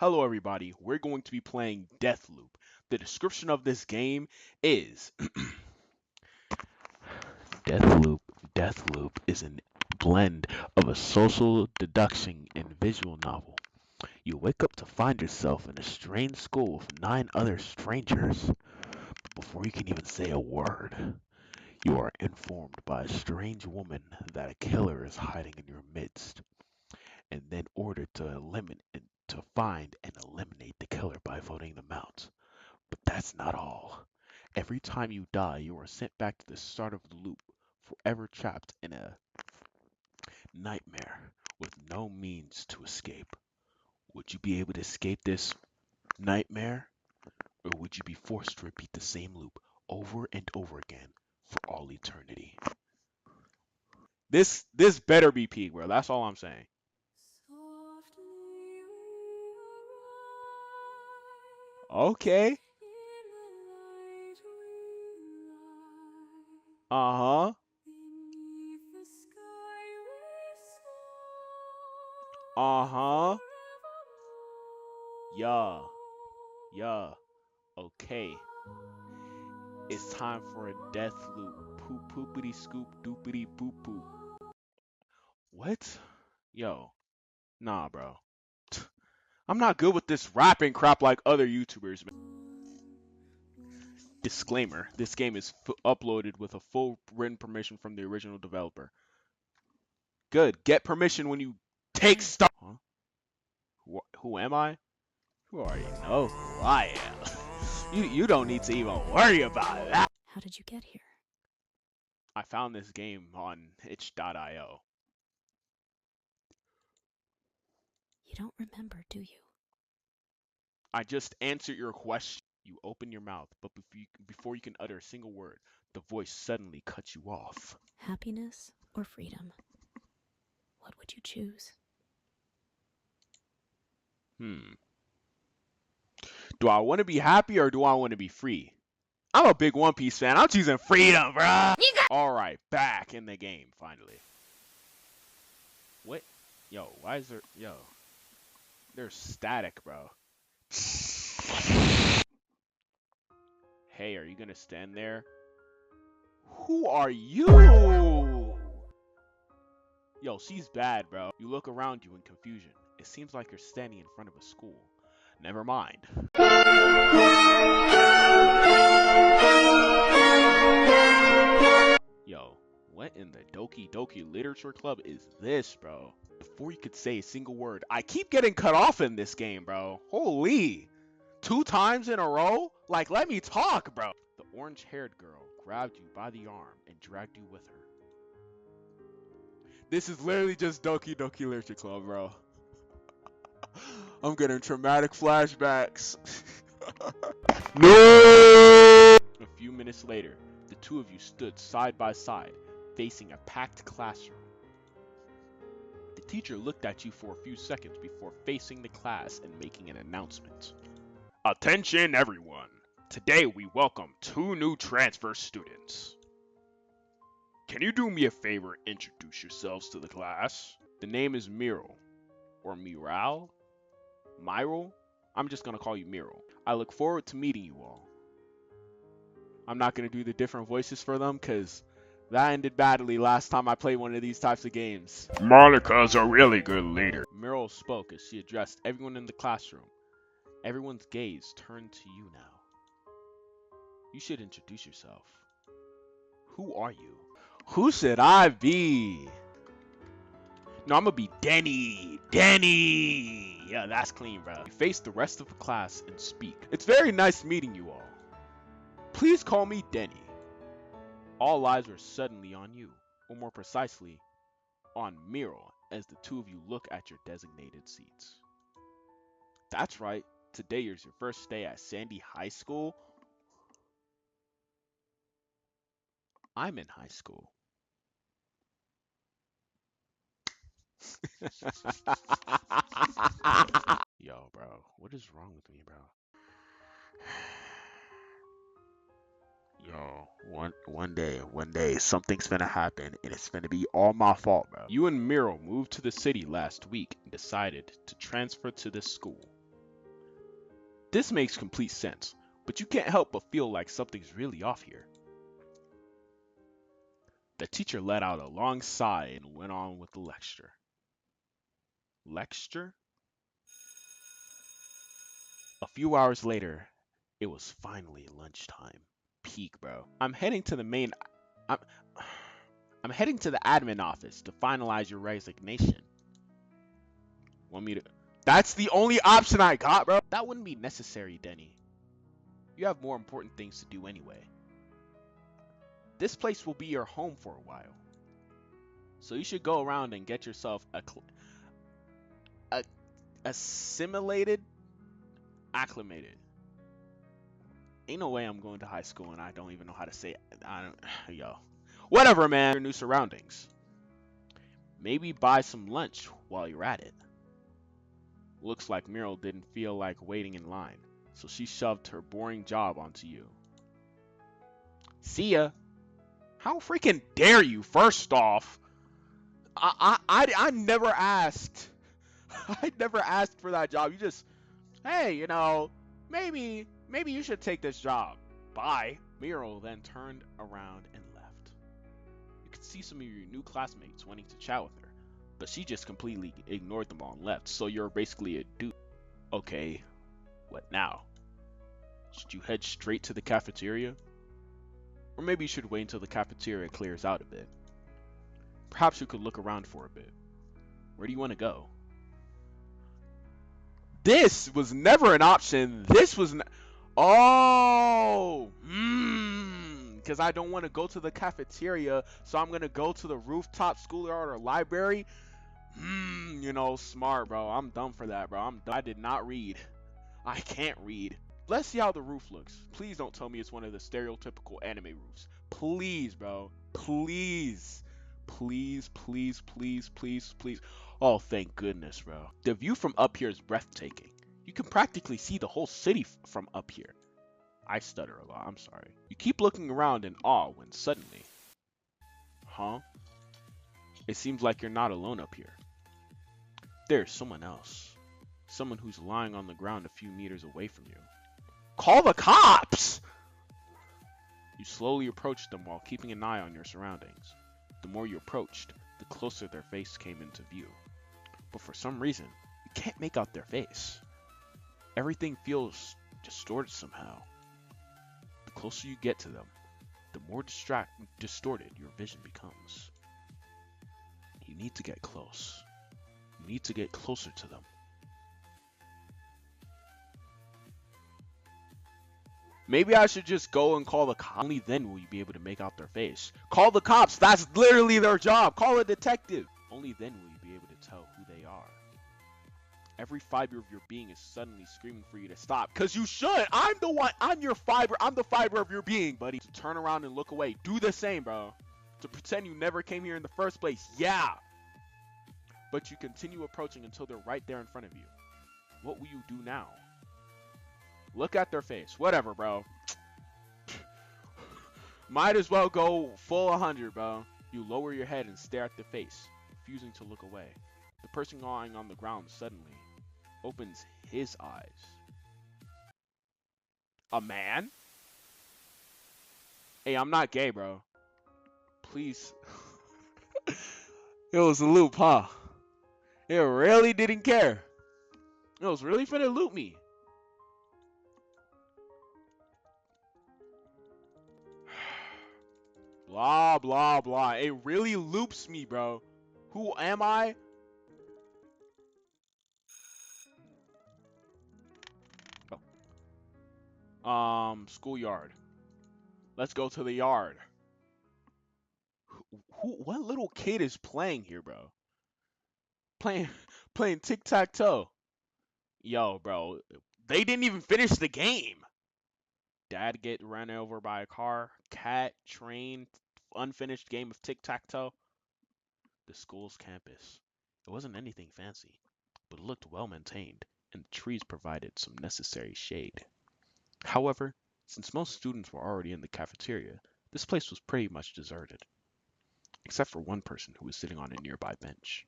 Hello everybody, we're going to be playing Deathloop. The description of this game is Deathloop. Deathloop is a blend of a social deduction and visual novel. You wake up to find yourself in a strange school with 9 other strangers. Before you can even say a word, you are informed by a strange woman that a killer is hiding in your midst, and then ordered to find and eliminate the killer by voting them out. But that's not all. Every time you die, you are sent back to the start of the loop, forever trapped in a nightmare with no means to escape. Would you be able to escape this nightmare, or would you be forced to repeat the same loop over and over again for all eternity? This better be peak, bro. That's all I'm saying. Okay. Uh-huh. Uh-huh. Yeah. Yeah. Okay. It's time for a death loop. Poop poopity scoop doopity boop boop. What? Yo. Nah, bro. I'm not good with this rapping crap like other YouTubers, man. Disclaimer. This game is uploaded with a full written permission from the original developer. Good. Get permission when you take stuff. Huh? Who am I? Who are you? Know who I am. You don't need to even worry about that. How did you get here? I found this game on itch.io. You don't remember, do you? I just answered your question. You open your mouth, but before you can utter a single word, the voice suddenly cuts you off. Happiness or freedom? What would you choose? Do I want to be happy or do I want to be free? I'm a big One Piece fan. I'm choosing freedom, bruh. Alright, back in the game, finally. What? Yo, why is there... Yo. There's static, bro. Hey, are you gonna stand there? Who are you? Yo, she's bad, bro. You look around you in confusion. It seems like you're standing in front of a school. Never mind. Yo, what in the Doki Doki Literature Club is this, bro? Before you could say a single word, I keep getting cut off in this game, bro. Holy. 2 times in a row? Like, let me talk, bro. The orange-haired girl grabbed you by the arm and dragged you with her. This is literally just Doki Doki Literature Club, bro. I'm getting traumatic flashbacks. No! A few minutes later, the two of you stood side by side, facing a packed classroom. The teacher looked at you for a few seconds before facing the class and making an announcement. Attention everyone! Today we welcome 2 new transfer students. Can you do me a favor and introduce yourselves to the class? The name is Miral. Or Miral? Myral? I'm just gonna call you Miral. I look forward to meeting you all. I'm not gonna do the different voices for them because that ended badly last time I played one of these types of games. Monica's a really good leader. Miral spoke as she addressed everyone in the classroom. Everyone's gaze turned to you now. You should introduce yourself. Who are you? Who should I be? No, I'm gonna be Denny. Denny! Yeah, that's clean, bro. You face the rest of the class and speak. It's very nice meeting you all. Please call me Denny. All eyes are suddenly on you, or more precisely, on Miral, as the two of you look at your designated seats. That's right, today is your first day at Sandy High School. I'm in high school. Yo, bro, what is wrong with me, bro? Yo, one day, something's gonna happen, and it's gonna be all my fault, bro. You and Miral moved to the city last week and decided to transfer to this school. This makes complete sense, but you can't help but feel like something's really off here. The teacher let out a long sigh and went on with the lecture. Lecture? A few hours later, it was finally lunchtime. Peak, bro. I'm heading to the admin office to finalize your resignation. Want me to? That's the only option I got, bro. That wouldn't be necessary, Denny. You have more important things to do anyway. This place will be your home for a while. So you should go around and get yourself assimilated, acclimated. Ain't no way I'm going to high school and I don't even know how to say it. Yo. Whatever, man. Your new surroundings. Maybe buy some lunch while you're at it. Looks like Muriel didn't feel like waiting in line, so she shoved her boring job onto you. See ya. How freaking dare you, first off? I never asked. I never asked for that job. You just, hey, maybe you should take this job. Bye. Muriel then turned around and left. You could see some of your new classmates wanting to chat with her, but she just completely ignored them all and left, so you're basically a dude. Okay, what now? Should you head straight to the cafeteria? Or maybe you should wait until the cafeteria clears out a bit. Perhaps you could look around for a bit. Where do you want to go? This was never an option. This was because I don't want to go to the cafeteria, so I'm going to go to the rooftop schoolyard or library. Smart, bro. I'm dumb for that, bro. I did not read. I can't read. Let's see how the roof looks. Please don't tell me it's one of the stereotypical anime roofs. Please, bro. Please. Please, please, please, please, please. Oh, thank goodness, bro. The view from up here is breathtaking. You can practically see the whole city from up here. I stutter a lot, I'm sorry. You keep looking around in awe when suddenly... Huh? It seems like you're not alone up here. There's someone else. Someone who's lying on the ground a few meters away from you. Call the cops! You slowly approached them while keeping an eye on your surroundings. The more you approached, the closer their face came into view. But for some reason, you can't make out their face. Everything feels distorted somehow. The closer you get to them, the more distorted your vision becomes. You need to get close. You need to get closer to them. Maybe I should just go and call the cops. Only then will you be able to make out their face. Call the cops. That's literally their job. Call a detective. Only then will you be able to tell who they are. Every fiber of your being is suddenly screaming for you to stop. Because you should. I'm the one. I'm your fiber. I'm the fiber of your being, buddy. To turn around and look away. Do the same, bro. To pretend you never came here in the first place. Yeah. But you continue approaching until they're right there in front of you. What will you do now? Look at their face. Whatever, bro. Might as well go full 100, bro. You lower your head and stare at the face, refusing to look away. The person lying on the ground suddenly opens his eyes. A man? Hey, I'm not gay, bro. Please. It was a loop, huh? It really didn't care. It was really finna loop me. Blah, blah, blah. It really loops me, bro. Who am I? Schoolyard. Let's go to the yard. What little kid is playing here, bro? Playing tic-tac-toe. Yo, bro. They didn't even finish the game. Dad get run over by a car. Cat, train, unfinished game of tic-tac-toe. The school's campus. It wasn't anything fancy, but it looked well maintained, and the trees provided some necessary shade. However, since most students were already in the cafeteria, this place was pretty much deserted, except for one person who was sitting on a nearby bench.